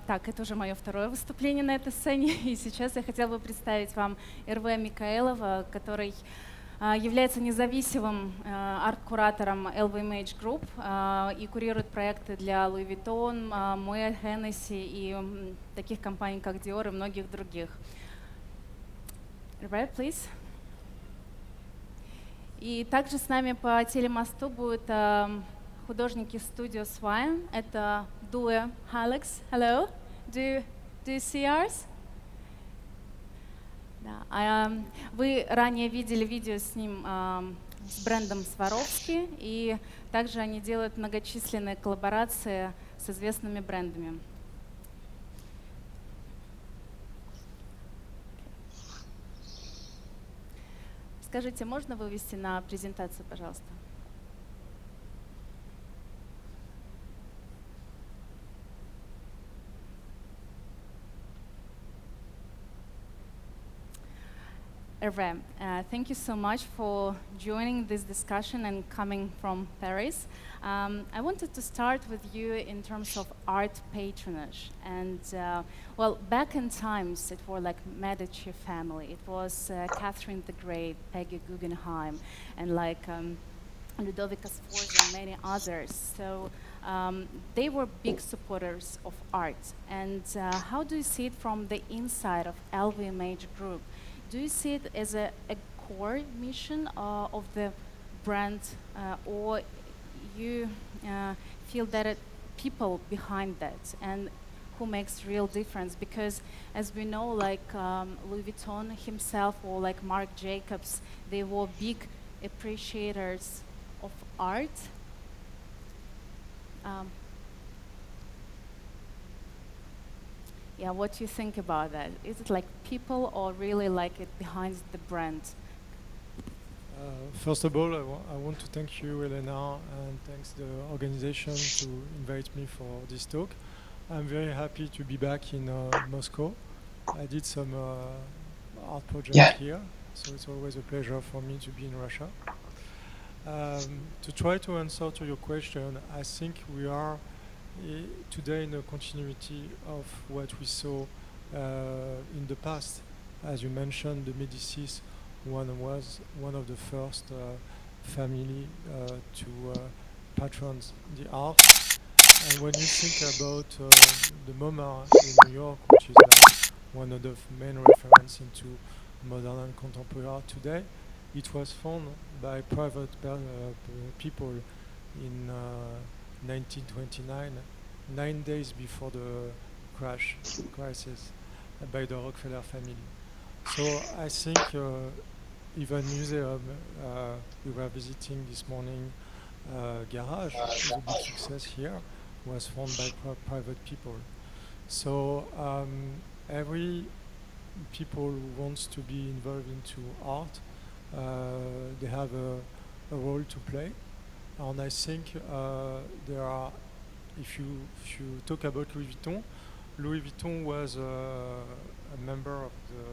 Так, это уже мое второе выступление на этой сцене, и сейчас я хотела бы представить вам Эрве Микаэлоффа, который является независимым арт-куратором LVMH Group и курирует проекты для Louis Vuitton, Moet, Hennessy и таких компаний, как Dior и многих других. Эрве, please. И также с нами по телемосту будут художники студио Swine. Это дуо Alex. Hello. Do you see ours? Да. Вы ранее видели видео с ним, с брендом Swarovski, и также они делают многочисленные коллаборации с известными брендами. Скажите, можно вывести на презентацию, пожалуйста? Erve, thank you so much for joining this discussion and coming from Paris. I wanted to start with you in terms of art patronage. And well, back in times, it was like Medici family. It was Catherine the Great, Peggy Guggenheim, and like Ludovica Sforza and many others. So they were big supporters of art. And how do you see it from the inside of LVMH Group? Do you see it as a core mission of the brand, or you feel that people behind that and who makes real difference? Because as we know, like Louis Vuitton himself or like Marc Jacobs, they were big appreciators of art. Yeah, what do you think about that? Is it like people or really like it behind the brand? First of all, I want to thank you, Elena, and thanks the organization to invite me for this talk. I'm very happy to be back in Moscow. I did some art project here, so it's always a pleasure for me to be in Russia. To try to answer to your question, I think we are today in a continuity of what we saw in the past. As you mentioned, the Medicis was one of the first family to patrons the art. And when you think about the MoMA in New York, which is now one of the main references into modern and contemporary art today, it was founded by private people in 1929, 9 days before the crisis, by the Rockefeller family. So I think even museum we were visiting this morning, Garage, is a big success here, was founded by private people. So every people who wants to be involved into art, they have a role to play. And I think there are, if you talk about Louis Vuitton was a member of the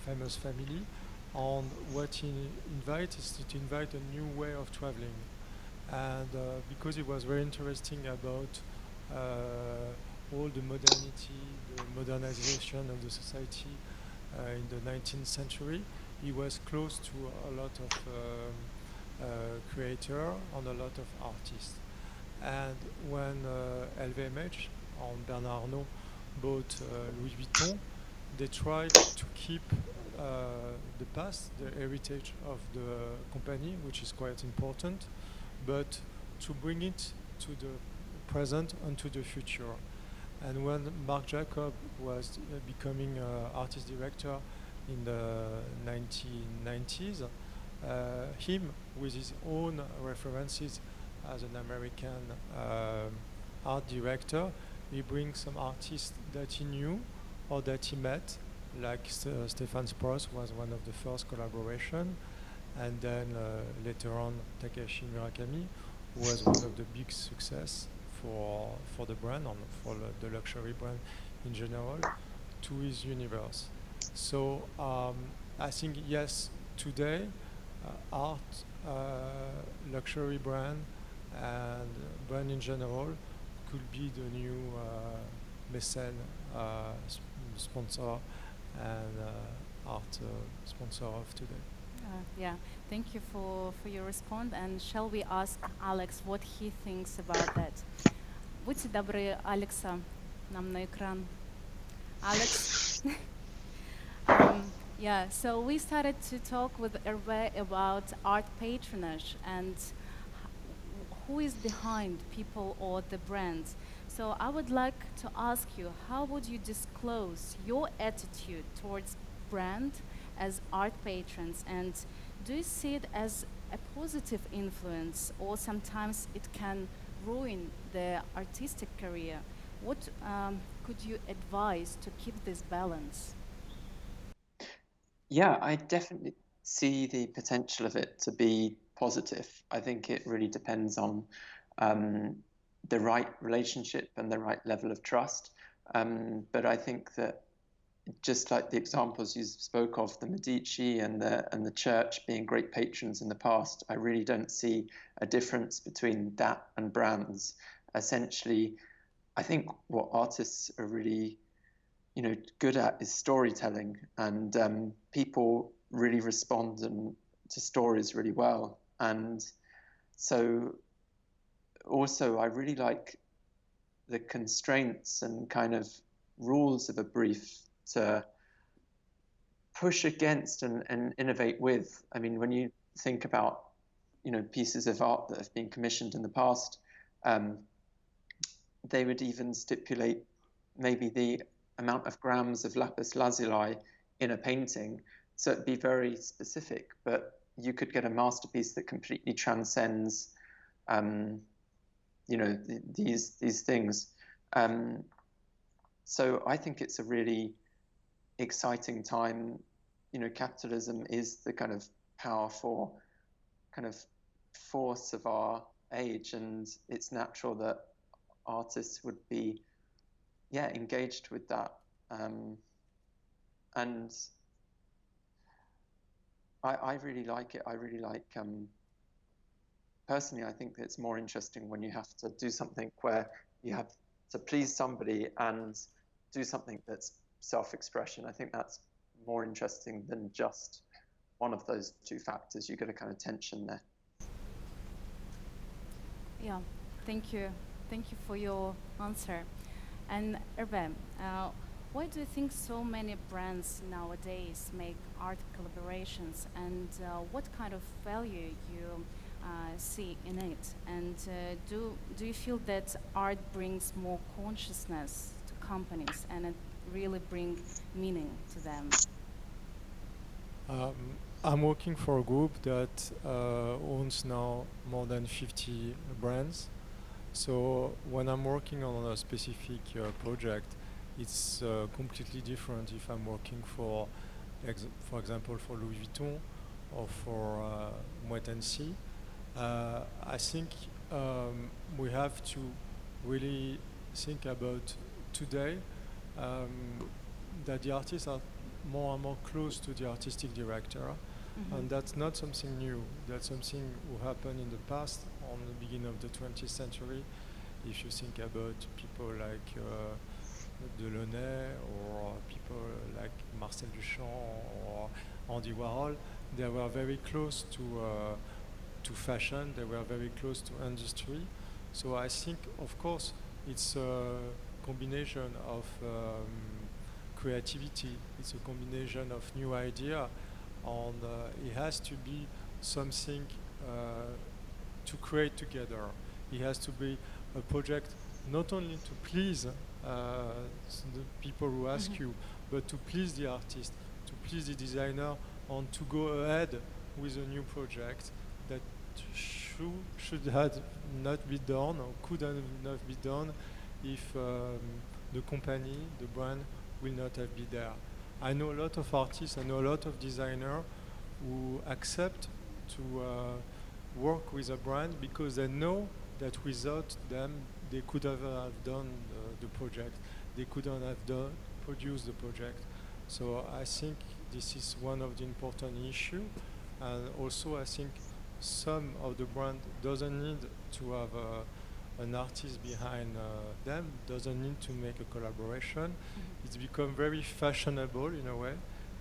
famous family, and what he invites is to invite a new way of traveling. And because he was very interesting about all the modernity, the modernization of the society in the 19th century, he was close to a lot of creators and a lot of artists. And when LVMH and Bernard Arnault bought Louis Vuitton, they tried to keep the past, the heritage of the company, which is quite important, but to bring it to the present and to the future. And when Marc Jacobs was becoming artist director in the 1990s, him, with his own references as an American art director, he brings some artists that he knew or that he met, like Stefan Spross was one of the first collaboration, and then later on Takashi Murakami was one of the big success for the brand and for the luxury brand in general, to his universe. So I think yes, today art, luxury brand and brand in general could be the new mecen, sponsor, and art sponsor of today. Yeah, thank you for your response. And shall we ask Alex what he thinks about that? Будьте добры, Алекса, нам на экран. Alex. Yeah, so we started to talk with Erve about art patronage and who is behind people or the brands. So I would like to ask you, how would you disclose your attitude towards brand as art patrons, and do you see it as a positive influence, or sometimes it can ruin the artistic career? What could you advise to keep this balance? Yeah, I definitely see the potential of it to be positive. I think it really depends on the right relationship and the right level of trust. But I think that just like the examples you spoke of, the Medici and the church being great patrons in the past, I really don't see a difference between that and brands. Essentially, I think what artists are really good at is storytelling, and people really respond to stories really well. And so also I really like the constraints and kind of rules of a brief to push against and innovate with. I mean, when you think about pieces of art that have been commissioned in the past, they would even stipulate maybe the amount of grams of lapis lazuli in a painting, so it'd be very specific, but you could get a masterpiece that completely transcends these things. So I think it's a really exciting time. Capitalism is the kind of powerful kind of force of our age, and it's natural that artists would be engaged with that, and I really like it. I really like personally, I think it's more interesting when you have to do something where you have to please somebody and do something that's self-expression. I think that's more interesting than just one of those two factors. You get a kind of tension there. Yeah, thank you for your answer. And Erve, why do you think so many brands nowadays make art collaborations, and what kind of value you see in it? And do you feel that art brings more consciousness to companies, and it really brings meaning to them? I'm working for a group that owns now more than 50 brands. So when I'm working on a specific project, it's completely different if I'm working for example, for Louis Vuitton or for Moet Hennessy. I think we have to really think about today that the artists are more and more close to the artistic director, and that's not something new. That's something who happened in the past, on the beginning of the 20th century. If you think about people like Delaunay or people like Marcel Duchamp or Andy Warhol, they were very close to fashion. They were very close to industry. So I think, of course, it's a combination of creativity. It's a combination of new idea, and it has to be something to create together. It has to be a project not only to please the people who ask you, but to please the artist, to please the designer, and to go ahead with a new project that should have not be done or could have not be done if the company, the brand, will not have been there. I know a lot of artists, I know a lot of designers who accept to work with a brand because they know that without them they could have done the project, they couldn't have produced the project. So I think this is one of the important issues, and also I think some of the brand doesn't need to have an artist behind them doesn't need to make a collaboration. It's become very fashionable in a way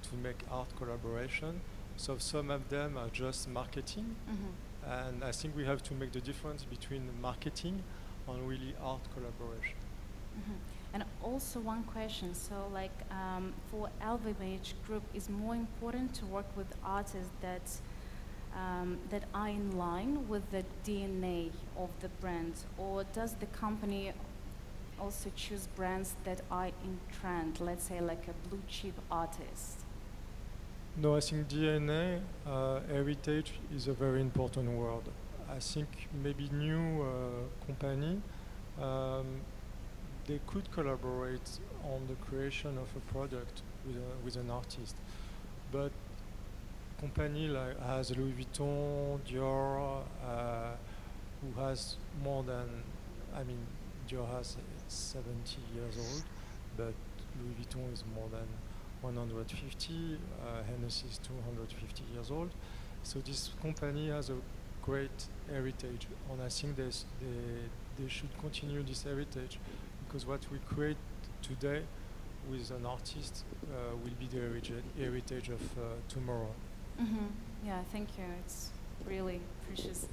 to make art collaboration. So some of them are just marketing, and I think we have to make the difference between marketing and really art collaboration. And also one question, so like for LVMH Group, is more important to work with artists that are in line with the DNA of the brand, or does the company also choose brands that are in trend, let's say like a blue chip artist? No, I think DNA, heritage is a very important word. I think maybe new company, they could collaborate on the creation of a product with an artist, but company like has Louis Vuitton, Dior, who has more than, I mean, Dior has 70 years old, but Louis Vuitton is more than 150, Hennessy is 250 years old. So this company has a great heritage, and I think they should continue this heritage, because what we create today with an artist will be the heritage of tomorrow. Yeah, thank you. It's really precious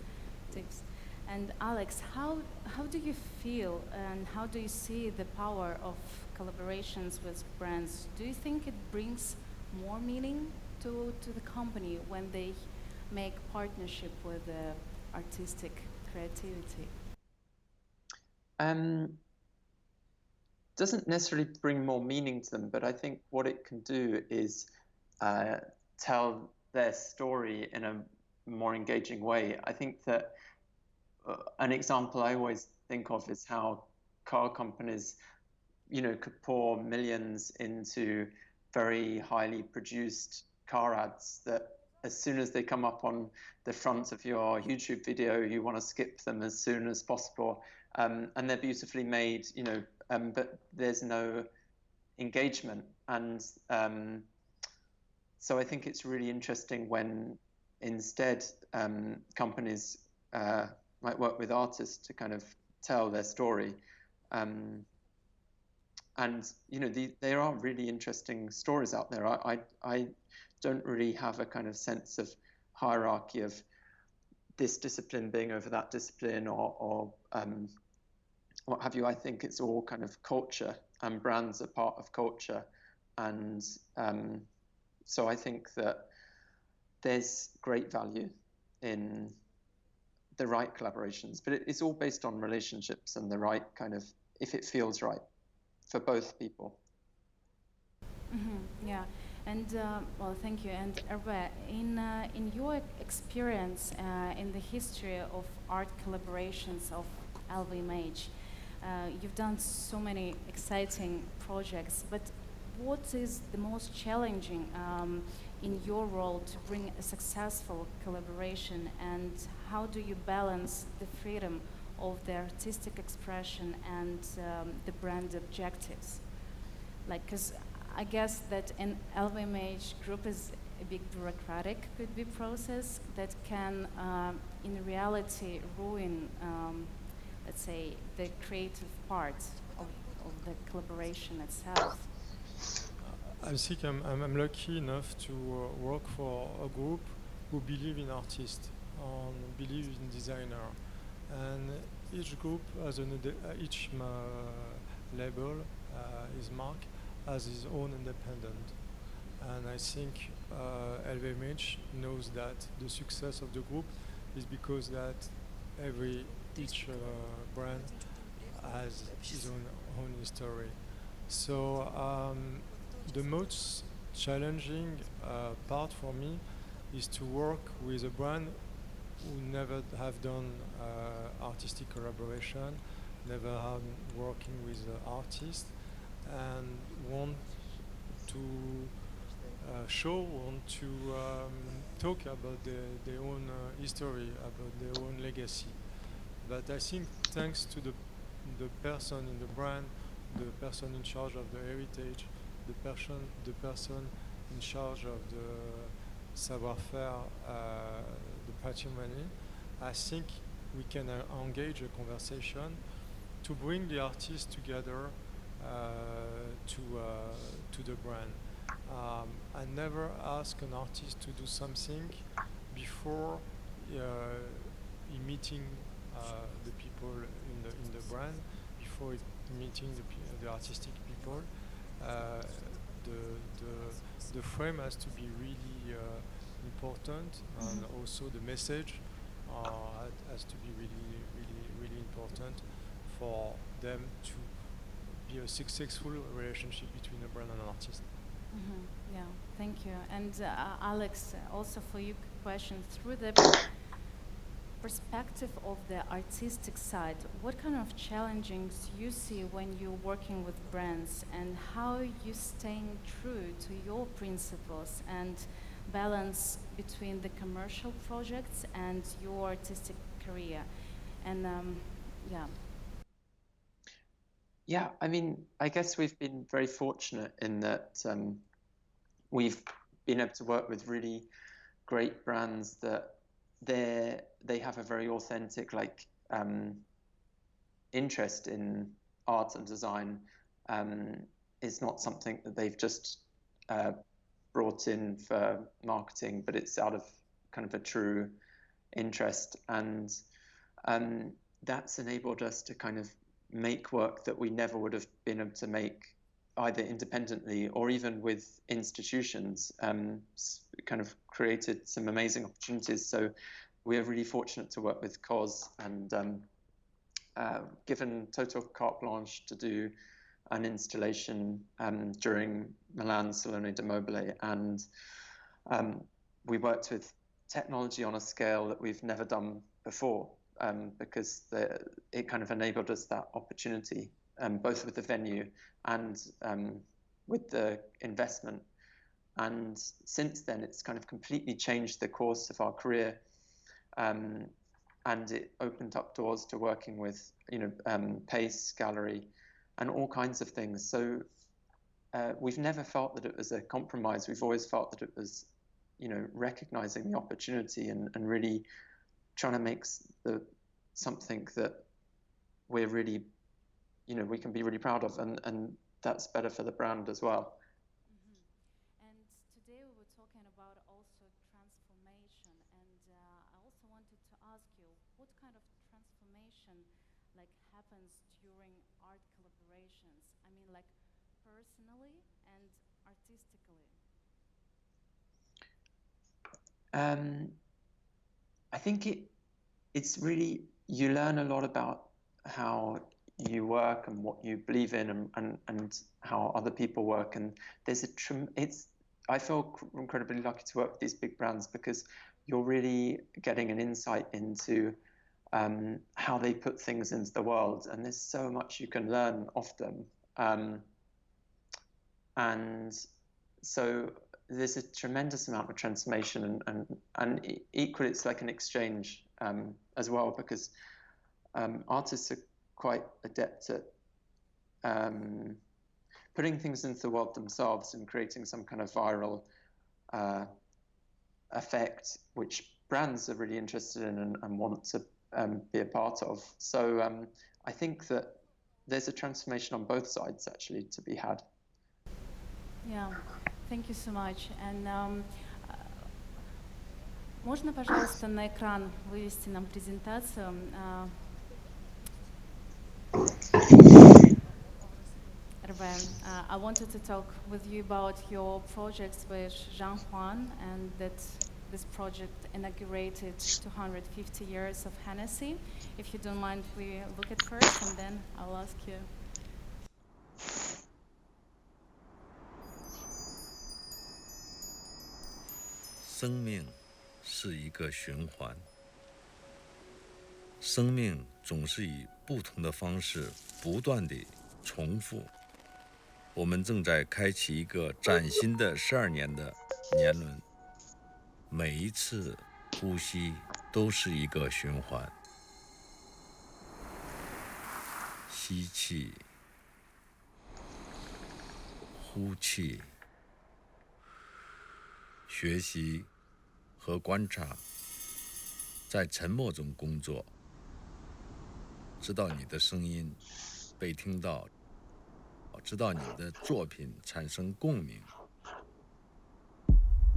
tips. And Alex, how do you feel and how do you see the power of collaborations with brands? Do you think it brings more meaning to the company when they make partnership with artistic creativity? Doesn't necessarily bring more meaning to them, but I think what it can do is tell their story in a more engaging way. I think that an example I always think of is how car companies, could pour millions into very highly produced car ads that as soon as they come up on the front of your YouTube video, you want to skip them as soon as possible. And they're beautifully made, but there's no engagement. And so I think it's really interesting when instead companies might work with artists to kind of tell their story. And there are really interesting stories out there. I don't really have a kind of sense of hierarchy of this discipline being over that discipline or what have you. I think it's all kind of culture, and brands are part of culture. And so I think that there's great value in the right collaborations, but it's all based on relationships and the right kind of, if it feels right for both people. Yeah, and well, thank you. And Erve, in your experience in the history of art collaborations of LVMH, you've done so many exciting projects, but what is the most challenging in your role to bring a successful collaboration, and how do you balance the freedom of the artistic expression and the brand objectives? Like, because I guess that an LVMH group is a big bureaucratic could be process that can in reality ruin let's say the creative part of the collaboration itself. I think I'm lucky enough to work for a group who believe in artists and believe in designer, and each group has each label is mark has his own independent, and I think LVMH knows that the success of the group is because that each brand has his own history. So the most challenging part for me is to work with a brand who never have done artistic collaboration, never have working with artists, and want to want to talk about their own history, about their own legacy. But I think thanks to the person in the brand, the person in charge of the heritage, the person in charge of the savoir-faire, the patrimony, I think we can engage a conversation to bring the artists together to the brand. I never ask an artist to do something before meeting the people in the brand, before meeting the artistic people. The frame has to be really important, and also the message has to be really important for them to be a successful relationship between a brand and an artist. Yeah, thank you. And Alex, also for you question, through the perspective of the artistic side, what kind of challenges you see when you're working with brands, and how you staying true to your principles and balance between the commercial projects and your artistic career? And Yeah, I mean, I guess we've been very fortunate in that we've been able to work with really great brands that they have a very authentic interest in art and design. It's not something that they've just brought in for marketing, but it's out of kind of a true interest, and that's enabled us to kind of make work that we never would have been able to make either independently or even with institutions. Kind of created some amazing opportunities. So we're really fortunate to work with COS and given total carte blanche to do an installation during Milan Salone del Mobile, and we worked with technology on a scale that we've never done before, because it kind of enabled us that opportunity, both with the venue and with the investment. And since then, it's kind of completely changed the course of our career, and it opened up doors to working with, Pace Gallery and all kinds of things. So we've never felt that it was a compromise. We've always felt that it was, recognizing the opportunity and really trying to make something that we're really, we can be really proud of, and that's better for the brand as well. And today we were talking about also transformation, and I also wanted to ask you, what kind of transformation happens during art collaborations? I mean, personally and artistically. I think it's really, you learn a lot about how you work and what you believe in, and how other people work. And there's I feel incredibly lucky to work with these big brands, because you're really getting an insight into how they put things into the world, and there's so much you can learn of them. And so there's a tremendous amount of transformation, and equally it's like an exchange as well, because artists are quite adept at putting things into the world themselves and creating some kind of viral effect, which brands are really interested in and want to be a part of. So I think that there's a transformation on both sides actually to be had. Yeah, thank you so much. And можно, пожалуйста, на экран вывести нам презентацию? Эрве, I wanted to talk with you about your projects with Jean Juan, and that this project inaugurated 250 years of Hennessy. If you don't mind, we look at first, and then I'll ask you. 生命是一个循环，生命总是以不同的方式不断地重复。我们正在开启一个崭新的12年的年轮，每一次呼吸都是一个循环。吸气，呼气，学习和观察，在沉默中工作，知道你的声音被听到，知道你的作品产生共鸣，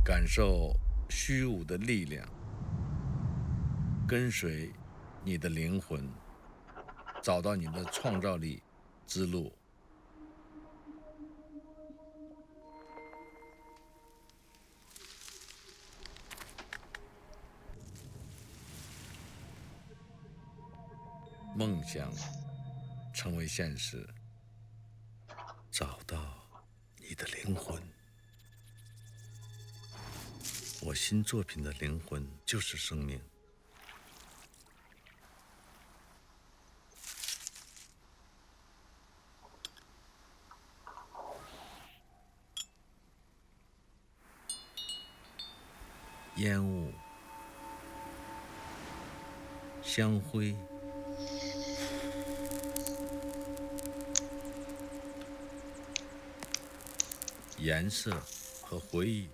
感受虚无的力量，跟随你的灵魂，找到你的创造力之路。梦想成为现实，找到你的灵魂。我新作品的灵魂就是生命。烟雾、香灰、颜色和回忆，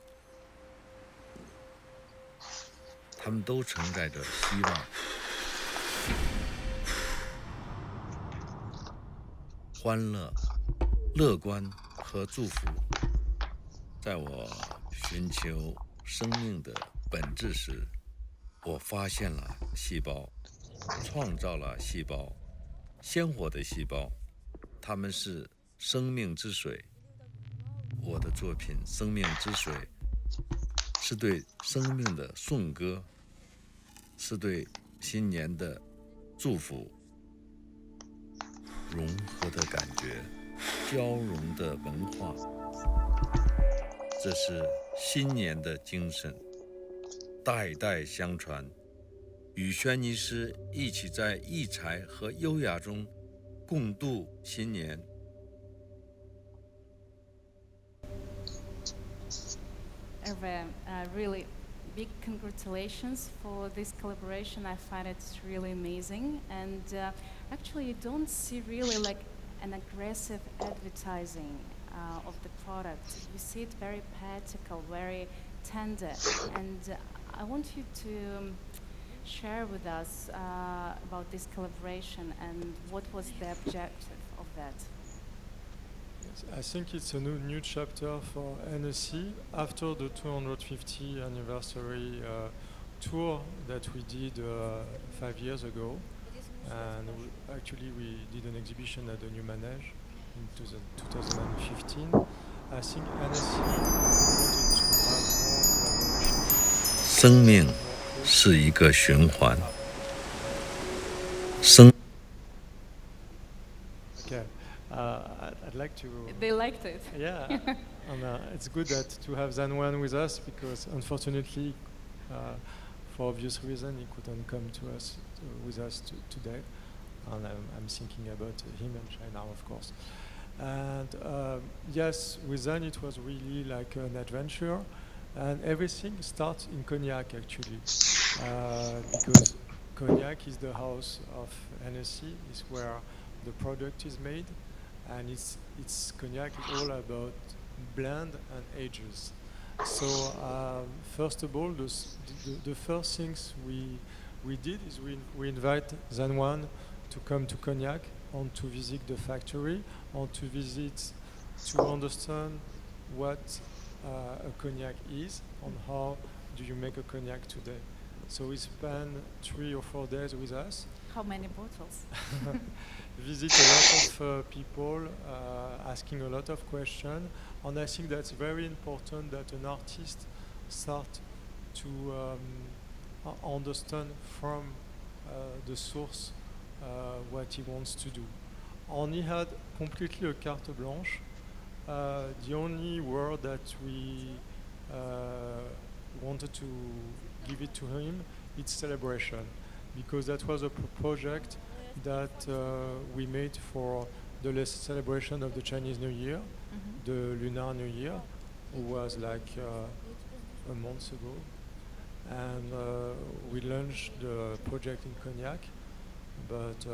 它们都承载着希望、欢乐、乐观和祝福。在我寻求生命的本质时，我发现了细胞，创造了细胞，鲜活的细胞，它们是生命之水。我的作品《生命之水》是对生命的颂歌，是对新年的祝福。融合的感觉，交融的文化，这是新年的精神，代代相传，与轩尼诗一起在异才和优雅中共度新年。Erve, really big congratulations for this collaboration. I find it really amazing, and actually you don't see really like an aggressive advertising of the product. You see it very poetical, very tender, and I want you to share with us about this collaboration and what was the objective of that. I think it's a new chapter for NSC after the 250 anniversary tour that we did 5 years ago, and we did an exhibition at the New Manège in 2015. I think NSC wanted to have more collaboration. 生命是一个循环。Okay. I'd like to... They liked it. Yeah, and it's good to have Zanwan with us because unfortunately, for obvious reason, he couldn't come with us today. And I'm thinking about him and China, of course. And yes, with Zan it was really like an adventure, and everything starts in Cognac actually, because Cognac is the house of NSC, is where the product is made, and it's Cognac is all about blend and ages. So first of all, the first things we did is we invite Zanwan to come to Cognac and to visit the factory, and to understand what a Cognac is and how do you make a Cognac today. So we spent 3 or 4 days with us. How many bottles? Visit a lot of people, asking a lot of questions, and I think that's very important that an artist start to understand from the source what he wants to do. And he had completely a carte blanche. The only word that we wanted to give it to him, it's celebration, because that was a project that we made for the celebration of the Chinese New Year, the Lunar New Year, who was like a month ago. And we launched the project in Cognac, but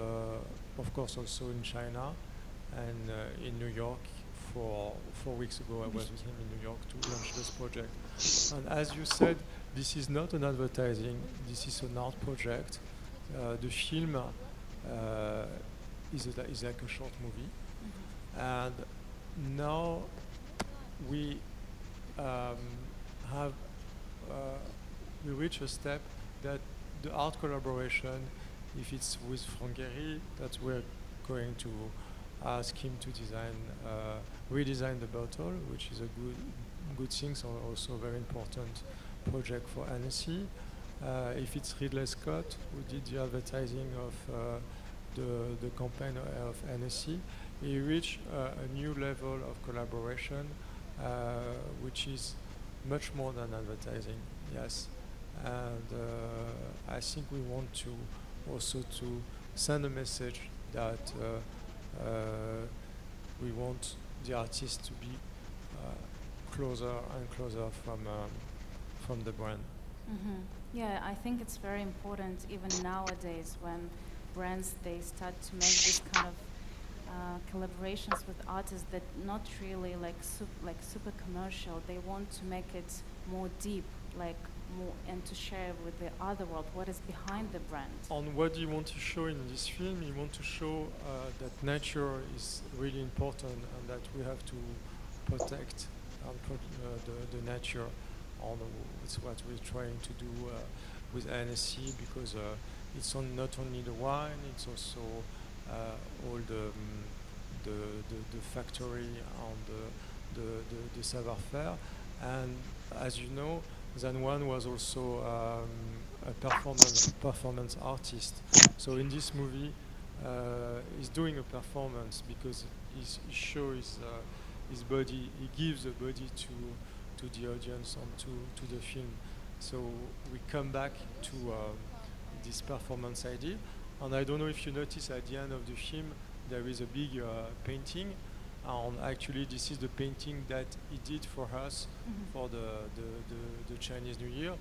of course also in China and in New York. For 4 weeks ago, I was with him in New York to launch this project. And as you said, this is not an advertising, this is an art project. The film is like a short movie. And now we we reach a step that the art collaboration, if it's with Frangheri, that we're going to ask him to redesign the bottle, which is a good thing, so also a very important project for NSC. If it's Ridley Scott, who did the advertising of the campaign of NSC, he reached a new level of collaboration, which is much more than advertising, yes. And I think we want to also to send a message that we want the artist to be closer and closer from the brand. Yeah, I think it's very important even nowadays when brands they start to make this kind of collaborations with artists that not really like super commercial. They want to make it more deep, like more, and to share with the other world what is behind the brand. On what you want to show in this film, you want to show that nature is really important and that we have to protect the nature. It's what we're trying to do with NSC, because it's not only the wine, it's also all the factory and the savoir-faire. And as you know, Zan Wan was also a performance artist. So in this movie, he's doing a performance because he shows his body, he gives the body to the audience and to the film. So we come back to this performance idea. And I don't know if you notice at the end of the film, there is a big painting. And actually, this is the painting that he did for us for the Chinese New Year.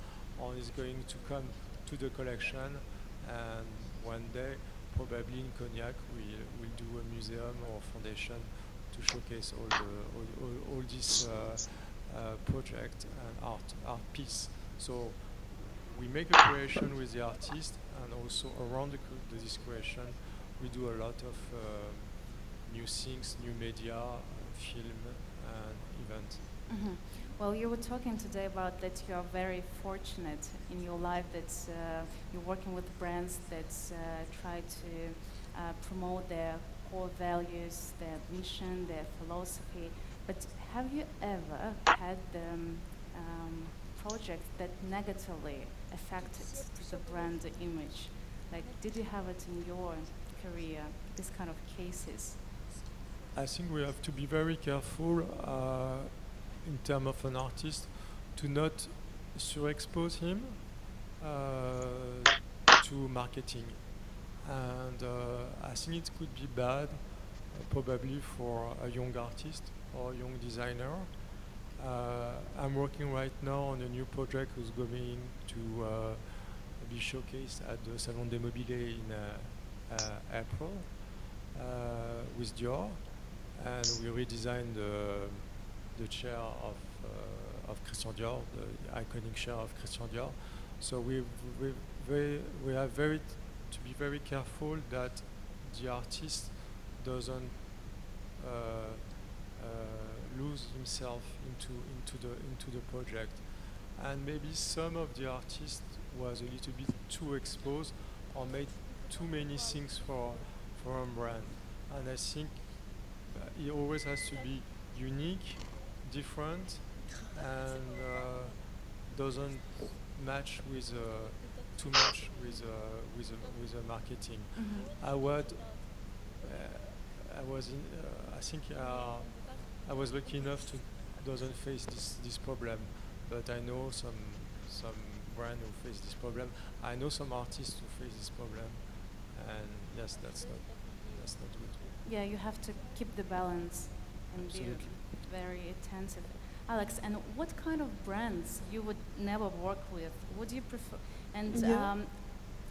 And it's going to come to the collection. And one day, probably in Cognac, we'll do a museum or foundation to showcase all this project and art piece. So we make a creation with the artist, and also around this creation, we do a lot of new things, new media, film, and event. Well, you were talking today about that you are very fortunate in your life, that you're working with brands that try to promote their core values, their mission, their philosophy. But have you ever had project that negatively affected the brand image? Like, did you have it in your career, this kind of cases? I think we have to be very careful in terms of an artist to not surexpose him to marketing. And I think it could be bad probably for a young artist or young designer. I'm working right now on a new project who's going to be showcased at the Salon des Mobiliers in April with Dior, and we redesigned the chair of Christian Dior, the iconic chair of Christian Dior. So we have to be very careful that the artist doesn't lose himself into the project. And maybe some of the artists was a little bit too exposed or made too many things for a brand. And I think it always has to be unique, different, and doesn't match with too much with the marketing. I was lucky enough to doesn't face this problem, but I know some brand who face this problem. I know some artists who face this problem, and yes, that's not good. Yeah, you have to keep the balance and Absolutely. be very attentive. Alex, and what kind of brands you would never work with? Would you prefer? And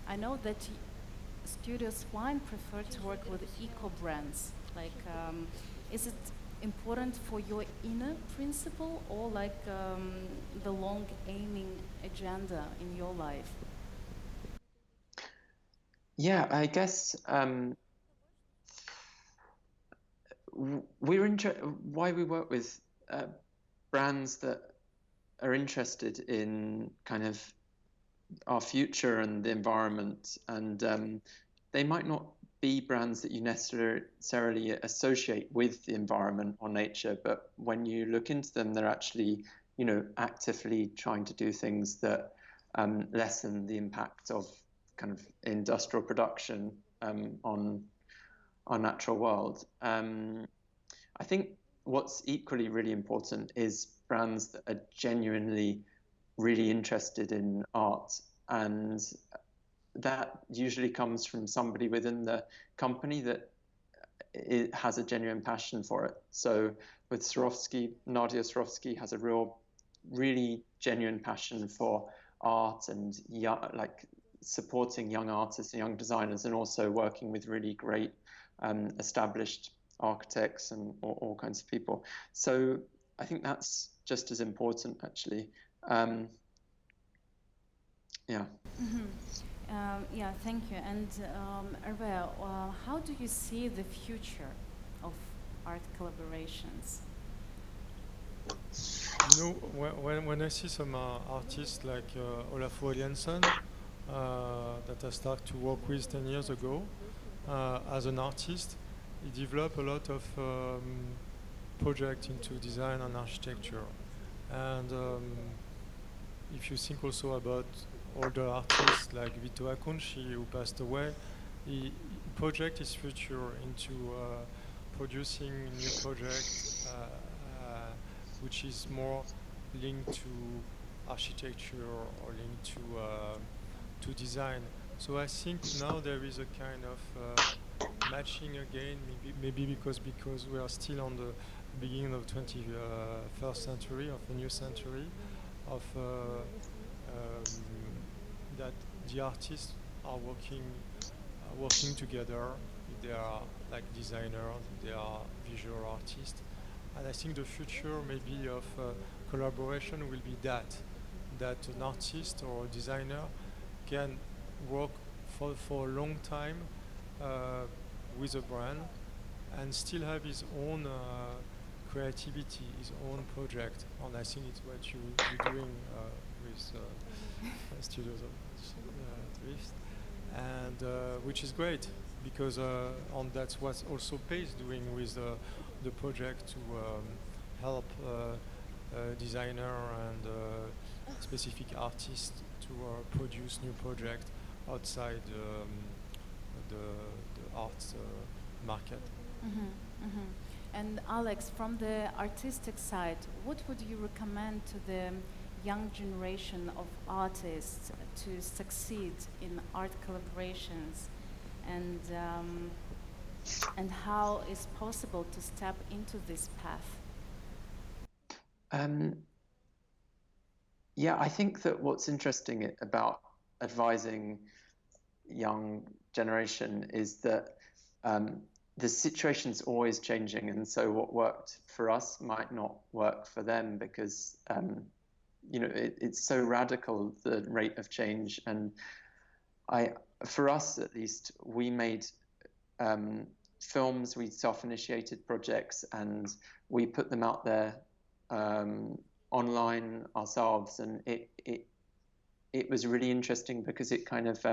I know that Studios Wine prefer to work with eco brands. Like, is it important for your inner principle or like the long aiming agenda in your life? Yeah, I guess why we work with brands that are interested in kind of our future and the environment, and they might not be brands that you necessarily associate with the environment or nature, but when you look into them, they're actually, actively trying to do things that lessen the impact of kind of industrial production on our natural world. I think what's equally really important is brands that are genuinely really interested in art, and that usually comes from somebody within the company that it has a genuine passion for it. So with Swarovski, Nadia Swarovski has a really genuine passion for art and supporting young artists and young designers, and also working with really great established architects and all kinds of people. So I think that's just as important, actually. Yeah. Yeah, thank you. And Erve, how do you see the future of art collaborations? When I see some artists like Olaf Eliasson that I started to work with 10 years ago, as an artist, he developed a lot of projects into design and architecture. And if you think also about older artists like Vito Acconci, who passed away, he projected his future into producing new projects which is more linked to architecture or linked to design. So I think now there is a kind of matching again, maybe because we are still on the beginning of 21st century, of a new century, of that the artists are working together. They are like designers, they are visual artists, and I think the future maybe of collaboration will be that an artist or a designer can work for a long time with a brand and still have his own creativity, his own project. And I think it's what you're doing with Studios of Drift, and which is great because that's what also Pace doing with the project to help designer and specific artists to produce new projects outside the art market. And Alex, from the artistic side, what would you recommend to the young generation of artists to succeed in art collaborations, and how is possible to step into this path? Yeah, I think that what's interesting about advising young generation is that the situation's always changing, and so what worked for us might not work for them because it's so radical, the rate of change. And for us at least, we made films, we self-initiated projects, and we put them out there online ourselves, and it was really interesting because it kind of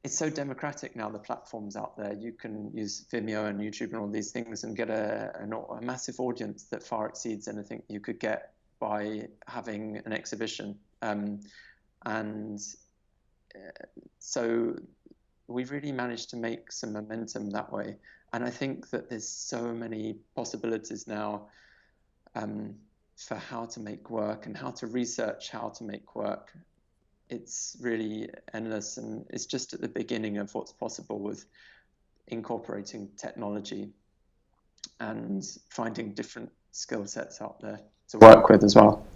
it's so democratic now, the platforms out there. You can use Vimeo and YouTube and all these things and get a massive audience that far exceeds anything you could get by having an exhibition. So we've really managed to make some momentum that way. And I think that there's so many possibilities now for how to make work and how to research how to make work. It's really endless, and it's just at the beginning of what's possible with incorporating technology and finding different skill sets out there to work with as well.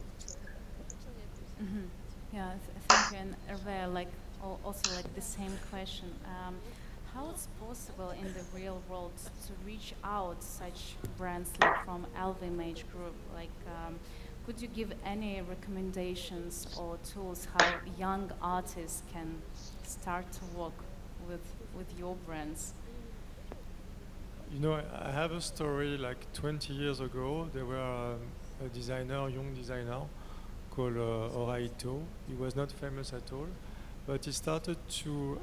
Yeah, thank you. And Erve, also the same question. How it's possible in the real world to reach out such brands like from LVMH Group? Could you give any recommendations or tools how young artists can start to work with your brands? You know, I have a story. Like 20 years ago, there were a designer, young designer, called Oraito. He was not famous at all, but he started to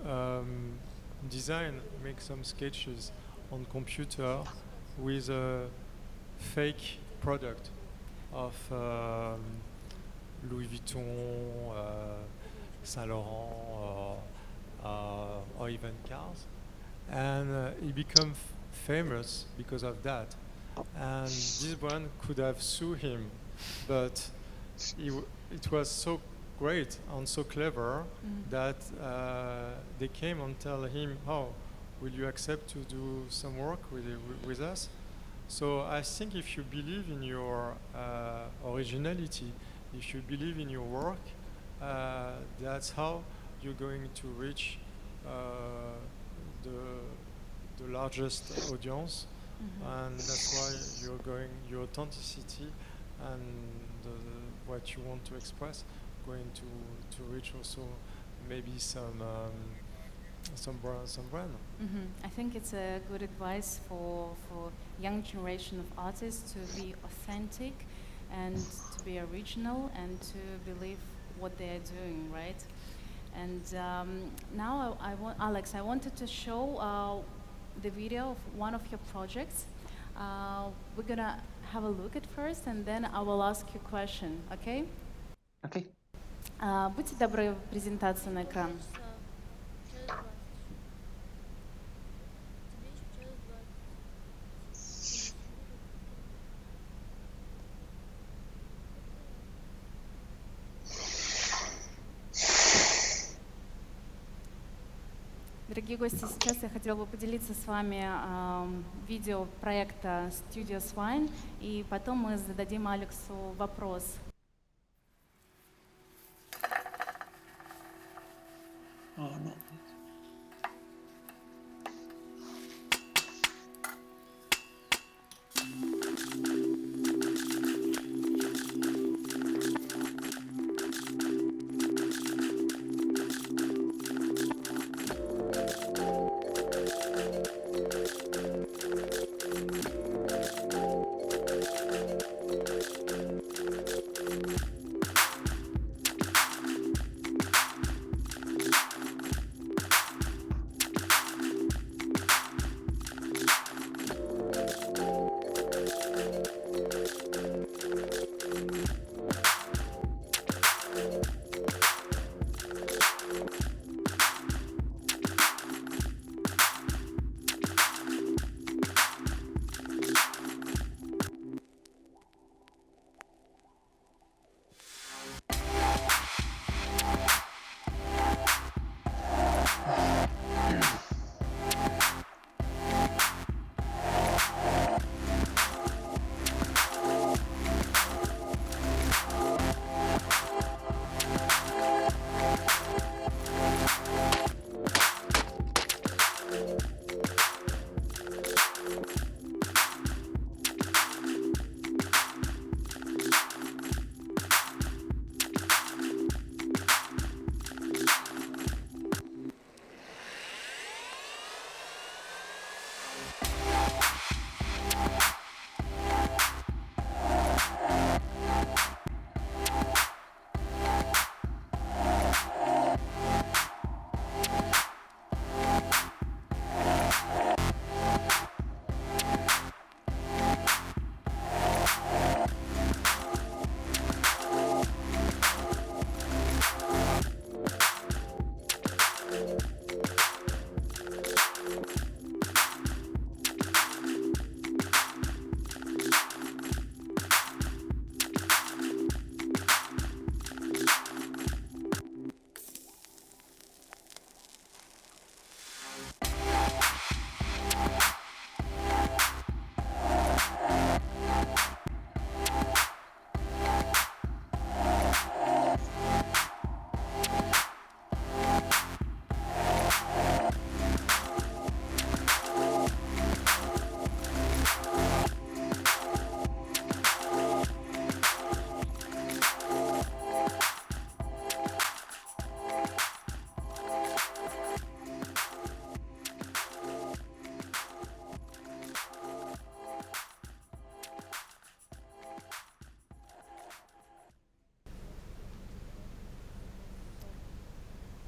design, make some sketches on computer with a fake product of Louis Vuitton, Saint Laurent, or even cars, and he became famous because of that. And this brand could have sued him, but it was so great and so clever that they came and tell him, "Oh, will you accept to do some work with us?" So I think if you believe in your originality, if you believe in your work, that's how you're going to reach the largest audience, and that's why your authenticity and what you want to express going to reach also maybe some brand. I think it's a good advice for young generation of artists to be authentic and to be original and to believe what they are doing, right? And now Alex, I wanted to show the video of one of your projects. We're gonna have a look at first, and then I will ask you a question, okay? Okay. Будьте добры, презентацию на экран. Дорогие гости, сейчас я хотела бы поделиться с вами видео проекта Studio Swine, и потом мы зададим Алексу вопрос.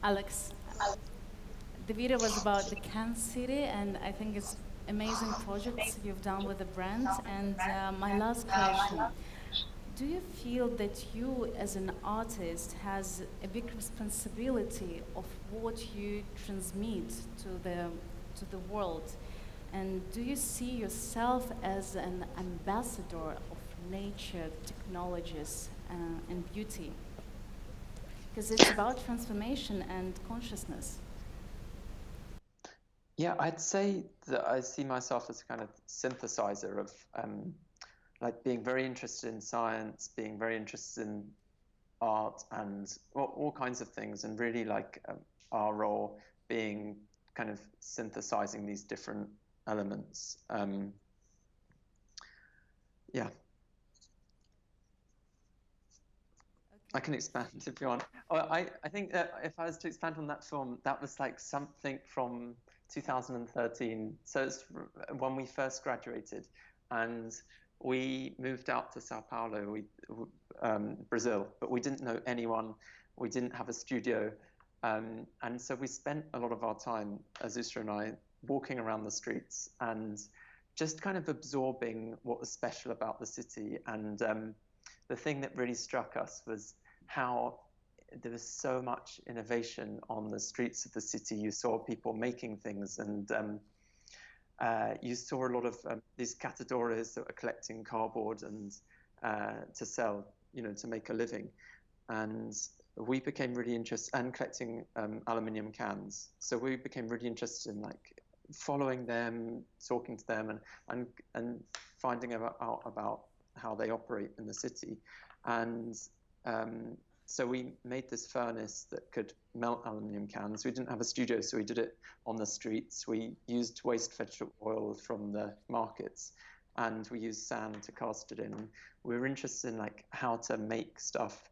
Alex, the video was about the Cannes City, and I think it's amazing projects you've done with the brands. And my last question, do you feel that you as an artist has a big responsibility of what you transmit to the world? And do you see yourself as an ambassador of nature, technologies, and beauty? Because it's about transformation and consciousness. Yeah, I'd say that I see myself as a kind of synthesizer of like being very interested in science, being very interested in art and all kinds of things, and really like our role being kind of synthesizing these different elements. Yeah. I can expand if you want. I think that if I was to expand on that film, that was like something from 2013. So it's when we first graduated, and we moved out to Sao Paulo, Brazil, but we didn't know anyone. We didn't have a studio. And so we spent a lot of our time, Azusra and I, walking around the streets and just kind of absorbing what was special about the city. And the thing that really struck us was how there was so much innovation on the streets of the city. You saw people making things, and you saw a lot of these catadores that were collecting cardboard and to sell, to make a living. And we became really interested, and collecting aluminium cans. So we became really interested in like following them, talking to them, and finding out about how they operate in the city. And so we made this furnace that could melt aluminium cans. We didn't have a studio, so we did it on the streets. We used waste vegetable oil from the markets, and we used sand to cast it in. We were interested in like how to make stuff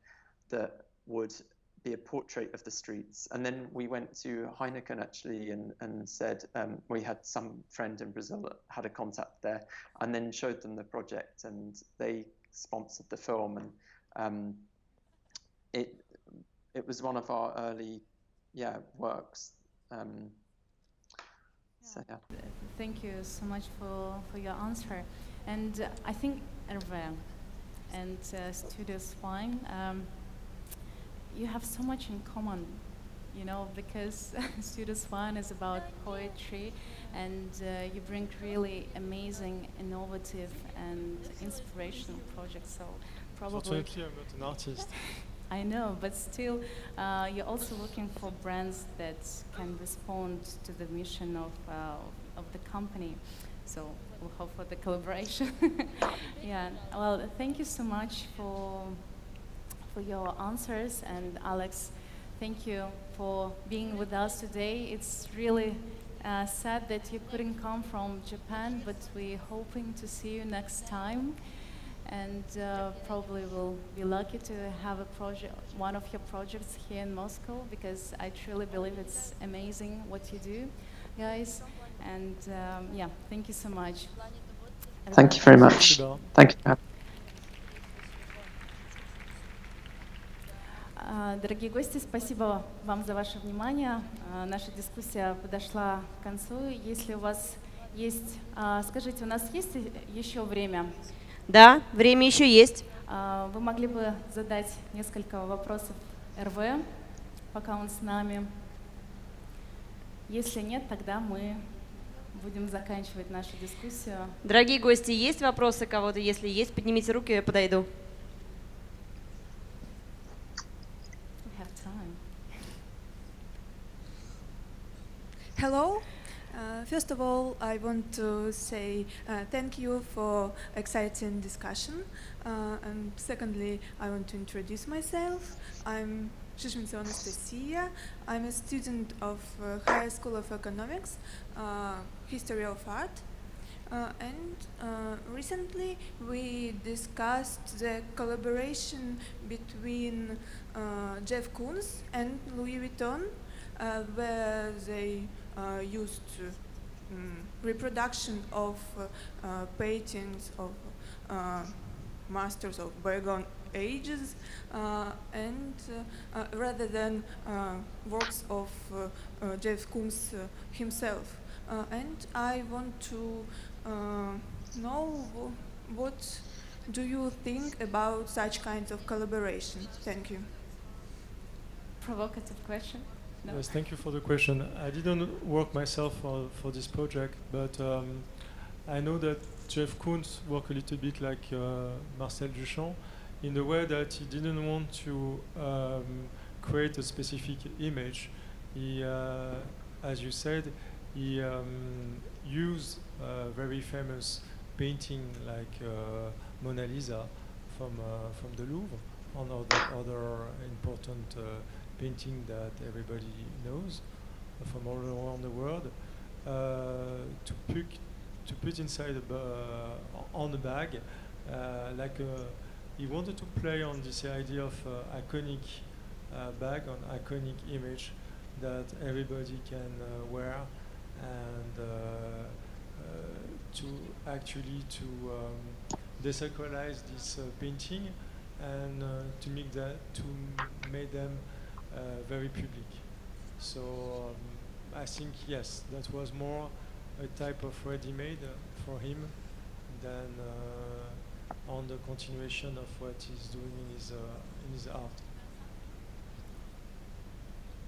that would be a portrait of the streets. And then we went to Heineken actually and said we had some friend in Brazil that had a contact there, and then showed them the project, and they sponsored the film. And it was one of our early works. So yeah. Thank you so much for your answer. And I think Ervе and Studio Swine, you have so much in common, because Studio Swine is about poetry, and you bring really amazing, innovative, and inspirational projects. So probably. Unfortunately, I'm not an artist. I know, but still, you're also looking for brands that can respond to the mission of the company. So we'll hope for the collaboration. Yeah. Well, thank you so much for your answers, and Alex, thank you for being with us today. It's really sad that you couldn't come from Japan, but we're hoping to see you next time. And probably we'll be lucky to have one of your projects here in Moscow, because I truly believe it's amazing what you do, guys. And thank you so much. Thank you very much. Thank you. Дорогие гости, спасибо вам за ваше внимание. Наша дискуссия подошла к концу. Если у вас есть, скажите, у нас есть еще время? Да, время еще есть. Вы могли бы задать несколько вопросов Эрве, пока он с нами. Если нет, тогда мы будем заканчивать нашу дискуссию. Дорогие гости, есть вопросы кого-то? Если есть, поднимите руки, я подойду. Hello. First of all, I want to say thank you for exciting discussion. And secondly, I want to introduce myself. I'm Shishmintsev Anastasia. I'm a student of Higher School of Economics, History of Art. And recently we discussed the collaboration between Jeff Koons and Louis Vuitton, where they used reproduction of paintings of masters of bygone ages, and rather than works of Jeff Koons himself. And I want to know what do you think about such kinds of collaboration? Thank you. Provocative question. No. Yes, thank you for the question. I didn't work myself for this project, but I know that Jeff Koons worked a little bit like Marcel Duchamp, in the way that he didn't want to create a specific image. He, as you said, he used very famous painting like Mona Lisa from the Louvre, and other important painting that everybody knows from all around the world, to put inside on the bag, like he wanted to play on this idea of iconic bag, on iconic image that everybody can wear, and to actually desacralize this painting and to make them very public. So I think yes, that was more a type of ready-made for him than on the continuation of what he's doing in his art.